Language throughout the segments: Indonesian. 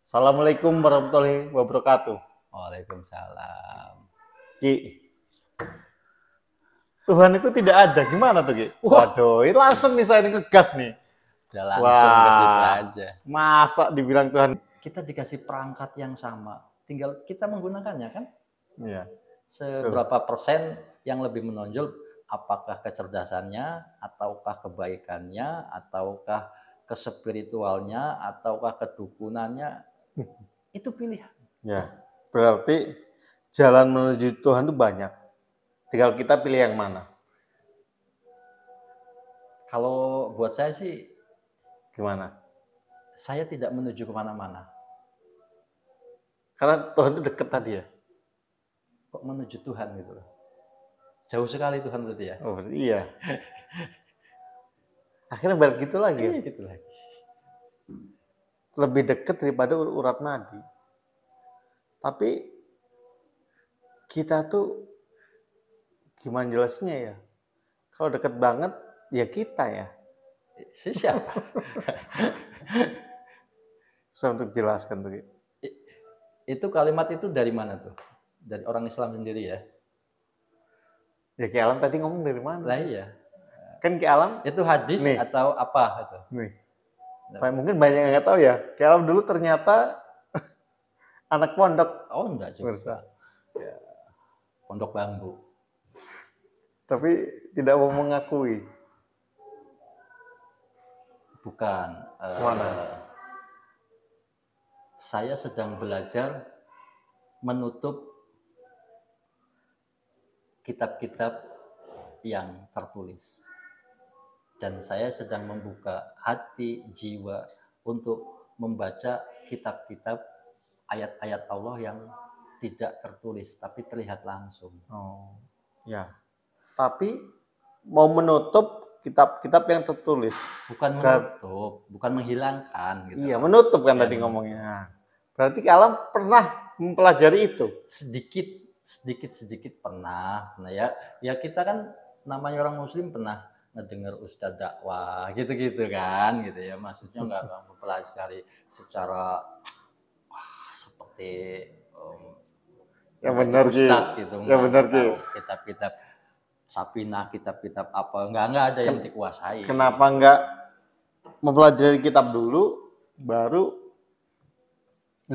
Assalamualaikum warahmatullahi wabarakatuh. Waalaikumsalam. Ki, Tuhan itu tidak ada. Gimana tuh, Ki? Wah, Waduh, ini langsung nih saya ini ngegas nih. udah langsung ke situ Wah, aja. masa dibilang Tuhan? Kita dikasih perangkat yang sama, tinggal kita menggunakannya kan. Iya, betul. Seberapa persen yang lebih menonjol, apakah kecerdasannya, ataukah kebaikannya, ataukah kespiritualnya, ataukah kedukunannya, itu pilihan. Ya, berarti jalan menuju Tuhan itu banyak. Tinggal kita pilih yang mana. Kalau buat saya sih, Gimana? saya tidak menuju kemana-mana. Karena Tuhan itu dekat tadi ya. Kok menuju Tuhan gitu loh. Jauh sekali Tuhan berarti ya. Oh, iya. Akhirnya balik gitu lagi. Ya? Gitu lagi. Lebih dekat daripada urat nadi. Tapi kita tuh gimana jelasnya ya? Kalau deket banget ya kita ya. Siapa? Susah untuk jelaskan tuh. Itu kalimat itu dari mana tuh? Dari orang Islam sendiri ya? Ya Ki Alam tadi ngomong dari mana? Lah iya. Kan Ki Alam itu hadis nih, atau apa itu? Nih. Mungkin banyak yang nggak tahu ya. Ki Alam dulu ternyata anak pondok. Oh enggak juga. Ya, pondok bambu. Tapi tidak mau mengakui. Bukan. Saya sedang belajar menutup kitab-kitab yang tertulis. Dan saya sedang membuka hati, jiwa untuk membaca kitab-kitab ayat-ayat Allah yang tidak tertulis, tapi terlihat langsung. Oh, ya. Tapi mau menutup kitab-kitab yang tertulis. Bukan menutup, bukan menghilangkan. Gitu. Iya, menutup kan ya, tadi ngomongnya. Berarti Ki Alam pernah mempelajari itu? Sedikit pernah ya. Ya kita kan namanya orang Muslim pernah ngedengar ustadz dakwah gitu-gitu kan, gitu ya. Maksudnya nggak mempelajari secara seperti ya benar ustadz gitu. Ya benar kitab-kitab Sapinah, kitab-kitab apa nggak ada yang dikuasai. Kenapa nggak mempelajari kitab dulu baru?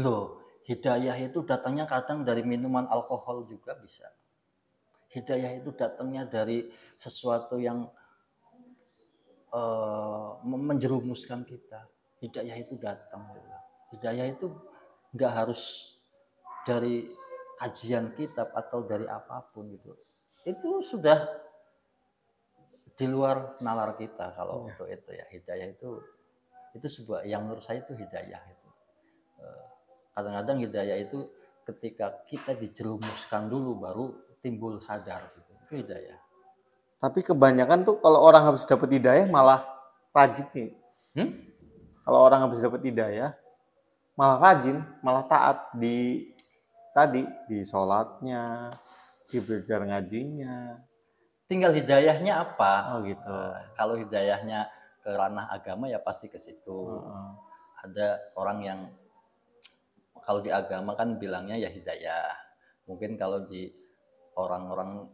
Loh, hidayah itu datangnya kadang dari minuman alkohol juga bisa. Hidayah itu datangnya dari sesuatu yang menjerumuskan kita. Hidayah itu datang. Hidayah itu nggak harus dari kajian kitab atau dari apapun gitu. Itu sudah di luar nalar kita kalau untuk itu ya. Hidayah itu sebuah yang menurut saya itu hidayah itu. Kadang-kadang hidayah itu ketika kita dijerumuskan dulu baru timbul sadar gitu. Itu hidayah. Tapi kebanyakan tuh kalau orang habis dapat hidayah malah rajin nih. Kalau orang habis dapat hidayah malah rajin, malah taat di sholatnya, di belajar ngajinya. Tinggal hidayahnya apa? Oh gitu. Kalau hidayahnya ke ranah agama ya pasti ke situ. Ada orang yang kalau di agama kan bilangnya ya hidayah. Mungkin kalau di orang-orang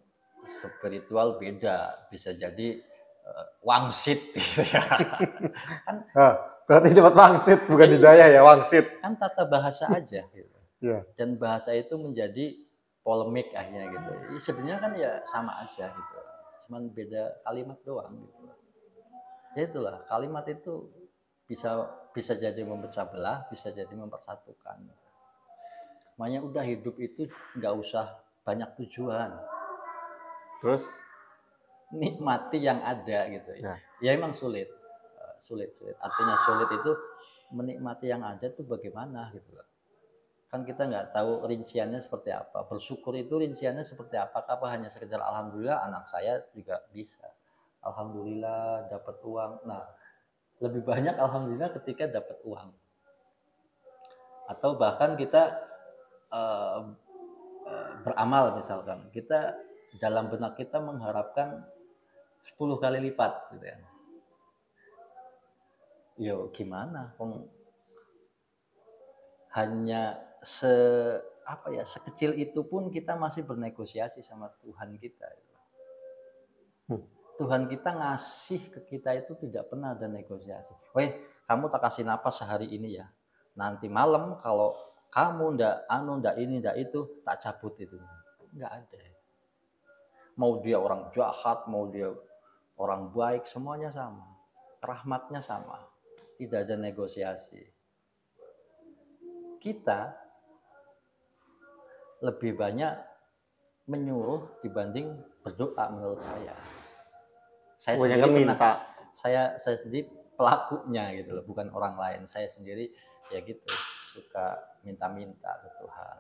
spiritual beda, bisa jadi wangsit gitu ya. Kan berarti dapat wangsit bukan hidayah ya, wangsit. Kan tata bahasa aja gitu. Dan bahasa itu menjadi polemik akhirnya gitu. Sebenarnya kan ya sama aja gitu. Cuman beda kalimat doang gitu. Ya itulah, kalimat itu bisa jadi memecah belah, bisa jadi mempersatukan. Makanya udah hidup itu nggak usah banyak tujuan. Terus nikmati yang ada gitu ya. Ya emang sulit. Artinya sulit itu menikmati yang ada tuh bagaimana gitu loh. Kan kita nggak tahu rinciannya seperti apa. Bersyukur itu rinciannya seperti apa? Apa hanya sekedar alhamdulillah anak saya juga bisa. Alhamdulillah dapat uang. Nah, lebih banyak alhamdulillah ketika dapat uang. Atau bahkan kita beramal misalkan. Kita dalam benak kita mengharapkan 10 kali lipat gitu ya. Yo gimana? hanya sekecil itu pun kita masih bernegosiasi sama Tuhan kita. Tuhan kita ngasih ke kita itu tidak pernah ada negosiasi. Weh, kamu tak kasih napas sehari ini ya. Nanti malam kalau kamu ndak ini ndak itu, tak cabut itu. Nggak ada. Mau dia orang jahat, mau dia orang baik, semuanya sama. Rahmatnya sama. Tidak ada negosiasi. Kita lebih banyak menyuruh dibanding berdoa menurut saya. Saya sendiri minta. Saya sendiri pelakunya gitu loh, bukan orang lain. Saya sendiri ya gitu, suka minta-minta ke Tuhan.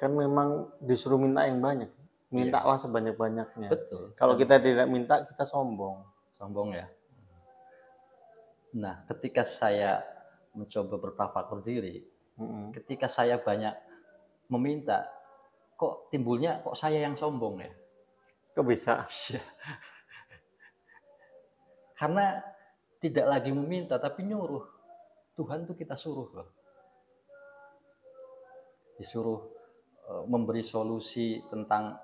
Kan memang disuruh minta yang banyak. Mintalah sebanyak-banyaknya. Betul. Kalau kita tidak minta, kita sombong. Sombong ya. Nah, ketika saya mencoba bertafakur diri, ketika saya banyak meminta, kok timbulnya kok saya yang sombong ya? Kok bisa? Karena tidak lagi meminta, tapi nyuruh. Tuhan tuh kita suruh loh. Disuruh memberi solusi tentang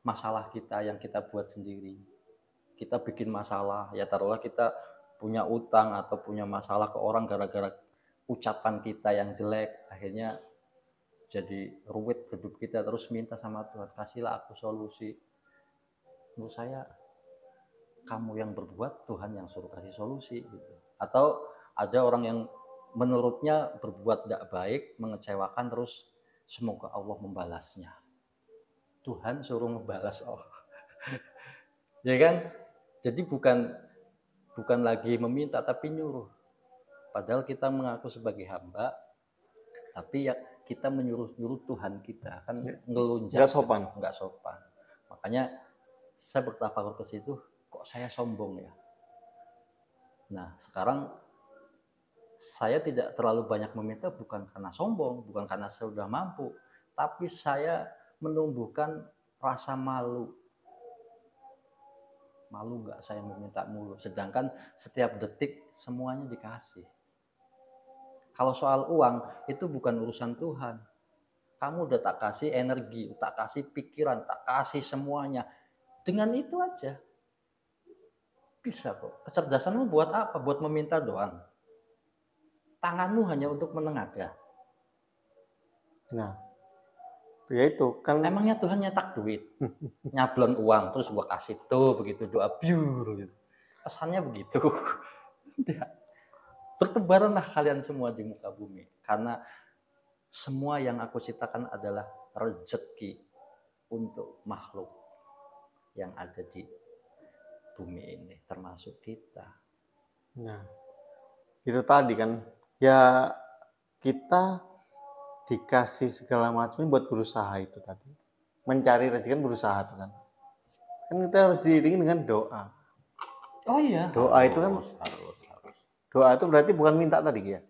masalah kita yang kita buat sendiri. Kita bikin masalah, ya taruhlah kita punya utang atau punya masalah ke orang gara-gara ucapan kita yang jelek, akhirnya jadi ruwet hidup kita, terus minta sama Tuhan, kasihlah aku solusi. Menurut saya kamu yang berbuat, Tuhan yang suruh kasih solusi gitu. Atau ada orang yang menurutnya berbuat tidak baik, mengecewakan, terus semoga Allah membalasnya. Tuhan suruh membalas ya kan? Jadi bukan lagi meminta tapi nyuruh. Padahal kita mengaku sebagai hamba, tapi ya kita menyuruh Tuhan kita kan ngelunjak. Nggak sopan. Makanya saya bertafakur ke situ, kok saya sombong ya? Nah, sekarang saya tidak terlalu banyak meminta bukan karena sombong, bukan karena saya sudah mampu, tapi saya menumbuhkan rasa malu. Malu nggak saya meminta mulu, sedangkan setiap detik semuanya dikasih. Kalau soal uang, itu bukan urusan Tuhan. Kamu udah tak kasih energi, tak kasih pikiran, tak kasih semuanya. Dengan itu aja. Bisa kok. Kecerdasanmu buat apa? Buat meminta doang. Tanganmu hanya untuk menengadah. Nah, ya itu kan. Emangnya Tuhan nyetak duit, nyablon uang, terus gua kasih tuh begitu doa biur gitu. Kesannya begitu. Bertebaranlah kalian semua di muka bumi, karena semua yang aku ciptakan adalah rezeki untuk makhluk yang ada di bumi ini, termasuk kita. Nah, itu tadi kan, ya kita dikasih segala macam buat berusaha itu tadi. Mencari rezeki kan berusaha tuh kan. Kan kita harus diiringi dengan doa. Oh iya. Doa itu kan harus. Doa itu berarti bukan minta tadi ya?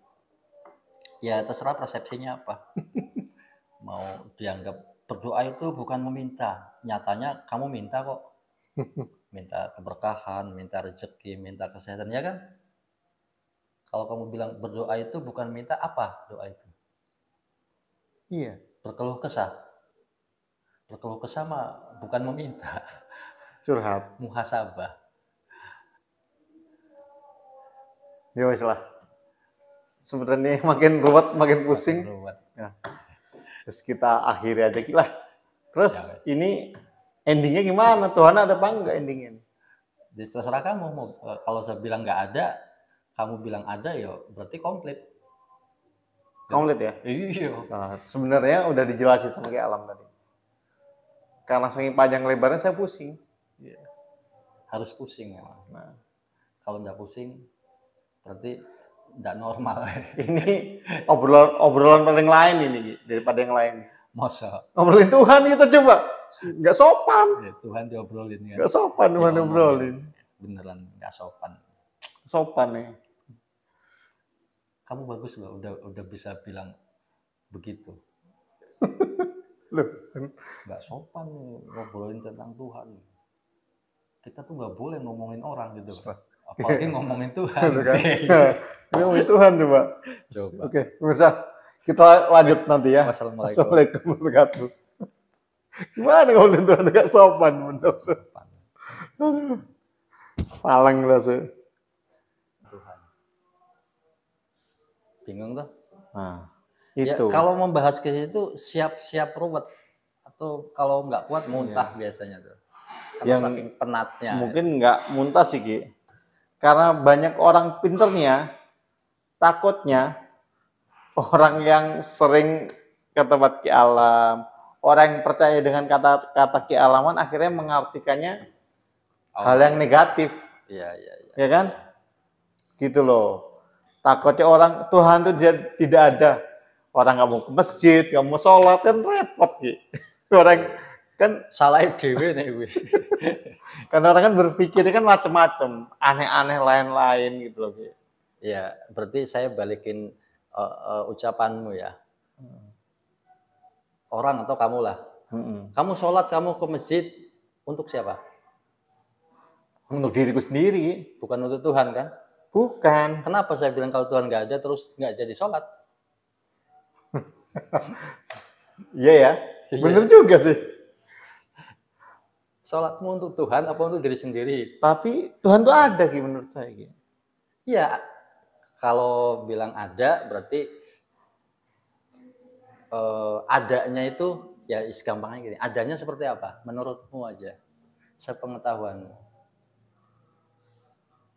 Ya terserah persepsinya apa. Mau dianggap berdoa itu bukan meminta. Nyatanya kamu minta kok. Minta keberkahan, minta rezeki, minta kesehatan, ya kan? Kalau kamu bilang berdoa itu bukan minta, apa doa itu? Iya. Berkeluh kesah. Berkeluh kesah mah bukan meminta. Curhat. Muhasabah. Ya wes lah. Sebenarnya makin ruwet, makin pusing. Ya. Terus kita akhiri aja lah. Terus ya, ini endingnya gimana? Tuhan ada apa enggak endingnya? Terserah kamu. Kalau saya bilang nggak ada, kamu bilang ada, ya berarti komplit. Komplit ya? Iya. Nah, sebenarnya udah dijelasin sama kayak Alam tadi. Karena saking panjang lebarnya saya pusing. Iya. Harus pusing ya. Nah, kalau nggak pusing, berarti nggak normal. Ini obrolan paling lain ini daripada yang lain. Masa? Ngobrolin Tuhan kita coba. Nggak sopan. Ya, Tuhan diobrolin ya. Nggak sopan Tuhan diobrolin. Beneran nggak sopan. Sopan nih. Kamu bagus loh, udah bisa bilang begitu. Loh, nggak sopan nih ngobrolin tentang Tuhan. Kita tuh nggak boleh ngomongin orang gitu. apalagi ngomongin Tuhan. Gitu kan. Ngomongin Tuhan coba. Coba. Oke, pemirsa, kita lanjut nanti ya. Wassalamualaikum. Assalamualaikum warahmatullahi wabarakatuh. Gimana ngomongin Tuhan gak sopan bener. Palang lah sih. Tuhan. Bingung tuh. Nah, Ya, itu. kalau membahas ke situ siap-siap ruwet atau kalau nggak kuat muntah biasanya tuh. Karena Yang saking penatnya. mungkin nggak muntah sih Ki. Karena banyak orang pinternya, takutnya orang yang sering ke tempat Ki Alam, orang yang percaya dengan kata-kata Ki Alaman akhirnya mengartikannya hal yang negatif. Iya. Ya kan? Gitu loh. Takutnya orang Tuhan itu tidak ada. Orang nggak mau ke masjid, nggak mau sholat kan repot Ki. Orang kan Salah dewe nih gue. karena orang kan berpikir kan macam-macam, aneh-aneh lain-lain gitu loh Ki. Ya, berarti saya balikin ucapanmu ya. Orang atau kamu lah. Kamu sholat, kamu ke masjid untuk siapa? Untuk diriku sendiri. Bukan untuk Tuhan kan? Bukan. Kenapa saya bilang kalau Tuhan nggak ada terus nggak jadi sholat? Iya ya, bener juga sih. Sholatmu untuk Tuhan apa untuk diri sendiri? Tapi Tuhan tuh ada Ki menurut saya Ki. Iya, kalau bilang ada berarti adanya itu ya gampangnya gini. Adanya seperti apa? Menurutmu aja, sepengetahuanmu.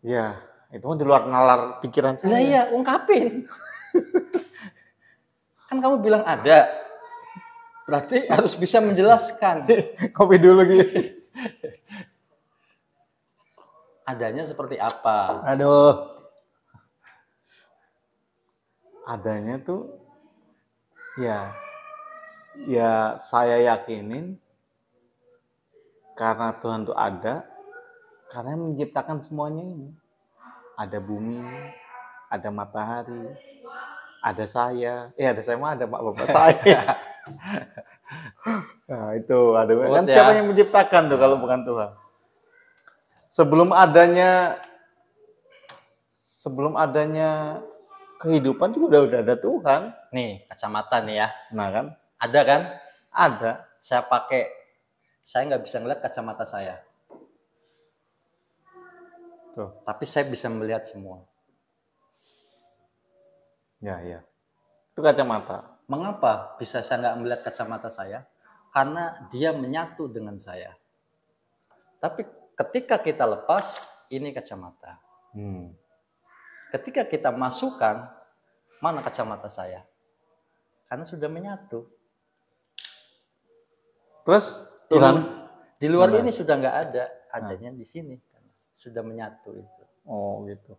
Ya, itu mah di luar nalar pikiran saya. Lah iya, ungkapin. Kan kamu bilang ada, berarti harus bisa menjelaskan. Kopi dulu Ki. Adanya seperti apa? Aduh. Adanya tuh ya saya yakinin karena Tuhan tuh ada, karena yang menciptakan semuanya ini. Ada bumi, ada matahari, ada saya. Ada saya mah ada bapak saya. Nah, itu ada kan ya. siapa yang menciptakan tuh kalau bukan Tuhan? Sebelum adanya kehidupan juga udah ada Tuhan. Nih, kacamata nih ya. Nah kan? Ada kan? Ada. Saya nggak bisa ngeliat kacamata saya. Tuh. Tapi saya bisa melihat semua. Ya. Itu kacamata. Mengapa bisa saya nggak melihat kacamata saya? Karena dia menyatu dengan saya. Tapi ketika kita lepas, ini kacamata. Ketika kita masukkan, mana kacamata saya? Karena sudah menyatu. Terus Tuhan di luar ini sudah nggak ada, adanya di sini. Sudah menyatu itu. Oh gitu.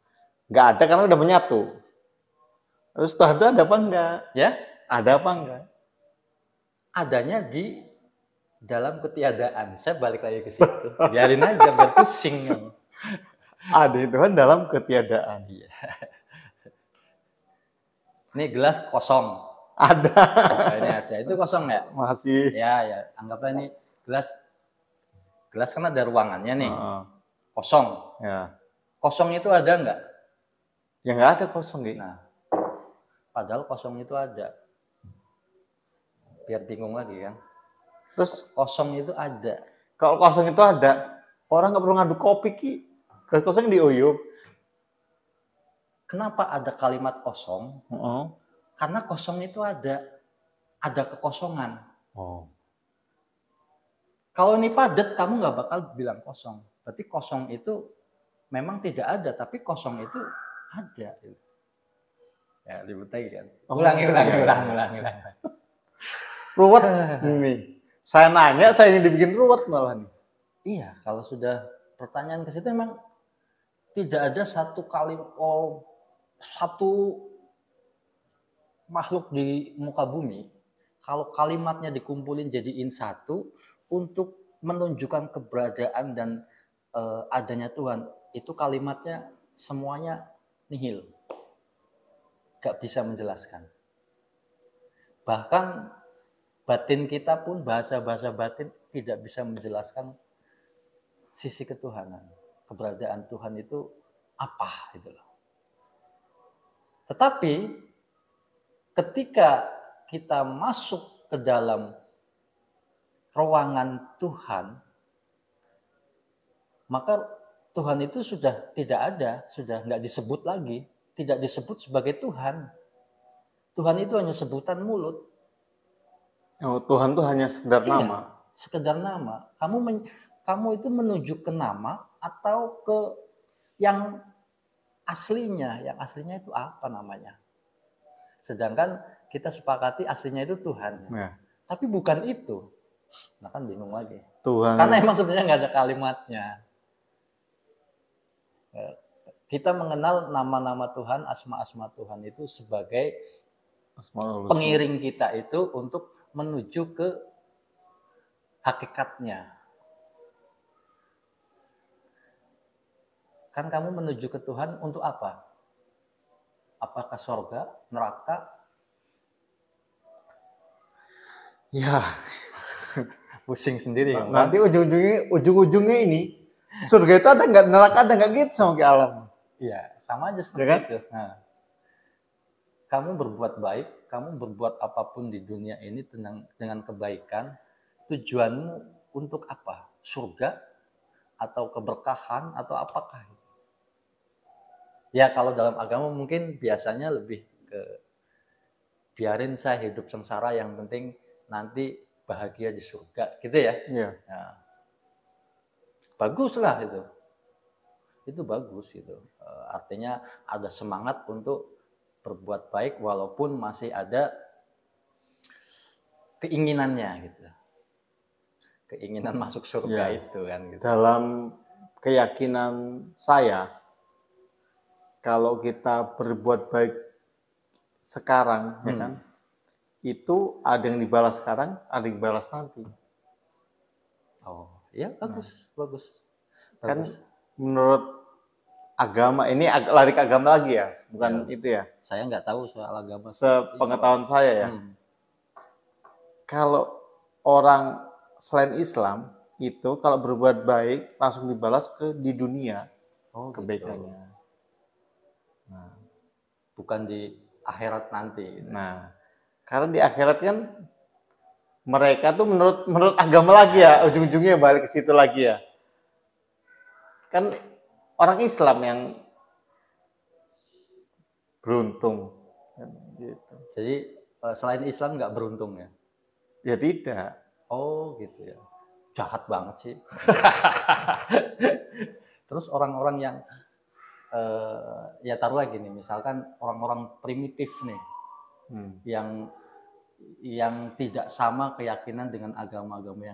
Nggak ada karena udah menyatu. Terus Tuhan itu ada apa enggak? Ya? Ada apa enggak? Adanya di dalam ketiadaan. Saya balik lagi ke situ. Biarin aja, biar pusing. Ada Tuhan dalam ketiadaan. Iya. Ini gelas kosong. Ada. Nah, ini ada. Itu kosong ya? Masih. Ya. Anggaplah ini gelas kan ada ruangannya nih. Kosong. Ya. Kosong itu ada nggak? Ya nggak ada kosong gitu. Nah, padahal kosong itu ada. Biar bingung lagi kan. Terus kosong itu ada. Kalau kosong itu ada, orang nggak perlu ngadu kopi Ki. Kalau kosong diuyup. Kenapa ada kalimat kosong? Karena kosong itu ada kekosongan. Kalau ini padat, kamu nggak bakal bilang kosong. Berarti kosong itu memang tidak ada, tapi kosong itu ada. Ya, ribut lagi kan. Ulangi. Ruwet nih. Saya nanya, saya ingin dibikin ruwet malah nih. Iya, kalau sudah pertanyaan ke situ memang tidak ada satu makhluk di muka bumi. Kalau kalimatnya dikumpulin jadiin satu untuk menunjukkan keberadaan dan adanya Tuhan, itu kalimatnya semuanya nihil. Gak bisa menjelaskan. Bahkan batin kita pun, bahasa-bahasa batin tidak bisa menjelaskan sisi ketuhanan. Keberadaan Tuhan itu apa gitu loh. Tetapi ketika kita masuk ke dalam ruangan Tuhan, maka Tuhan itu sudah tidak ada, sudah nggak disebut lagi, tidak disebut sebagai Tuhan. Tuhan itu hanya sebutan mulut. Oh, Tuhan tuh hanya sekedar Iya, nama. sekedar nama. Kamu itu menuju ke nama atau ke yang aslinya. Yang aslinya itu apa namanya? Sedangkan kita sepakati aslinya itu Tuhan. Ya. Tapi bukan itu. Nah kan bingung lagi. Tuhan Karena emang sebenarnya nggak ada kalimatnya. Kita mengenal nama-nama Tuhan, asma-asma Tuhan itu sebagai Asmaul Husna. pengiring kita itu untuk menuju ke hakikatnya. Kan kamu menuju ke Tuhan untuk apa? Apakah surga, neraka? Ya, Pusing sendiri ya. nanti ujung-ujungnya ini surga itu ada nggak, neraka ada nggak, gitu sama kayak alam. Iya, sama aja seperti Ya kan? itu. Nah, kamu berbuat baik, kamu berbuat apapun di dunia ini dengan kebaikan, tujuanmu untuk apa? Surga atau keberkahan atau apakah? Ya kalau dalam agama mungkin biasanya lebih ke biarin saya hidup sengsara, yang penting nanti bahagia di surga, gitu ya. Iya. Nah, baguslah itu bagus gitu. Artinya ada semangat untuk berbuat baik walaupun masih ada keinginannya gitu, keinginan masuk surga Ya. itu kan gitu. Dalam keyakinan saya, kalau kita berbuat baik sekarang, ya kan, itu ada yang dibalas sekarang, ada yang dibalas nanti. Oh, ya bagus, bagus. Kan Bagus. menurut agama, ini lari ke agama lagi ya, bukan itu ya. Saya nggak tahu soal agama. Sepengetahuan saya ya, kalau orang selain Islam itu kalau berbuat baik langsung dibalas di dunia kebaikannya. Gitu. Nah, bukan di akhirat nanti. Gitu. Nah, karena di akhirat kan mereka tuh menurut agama lagi ya, ujung-ujungnya balik ke situ lagi ya. Kan orang Islam yang beruntung kan, gitu. Jadi selain Islam nggak beruntung ya? Ya tidak. Oh gitu ya. Jahat banget sih. Terus orang-orang yang ya taruh lagi nih, misalkan orang-orang primitif nih, yang tidak sama keyakinan dengan agama-agama yang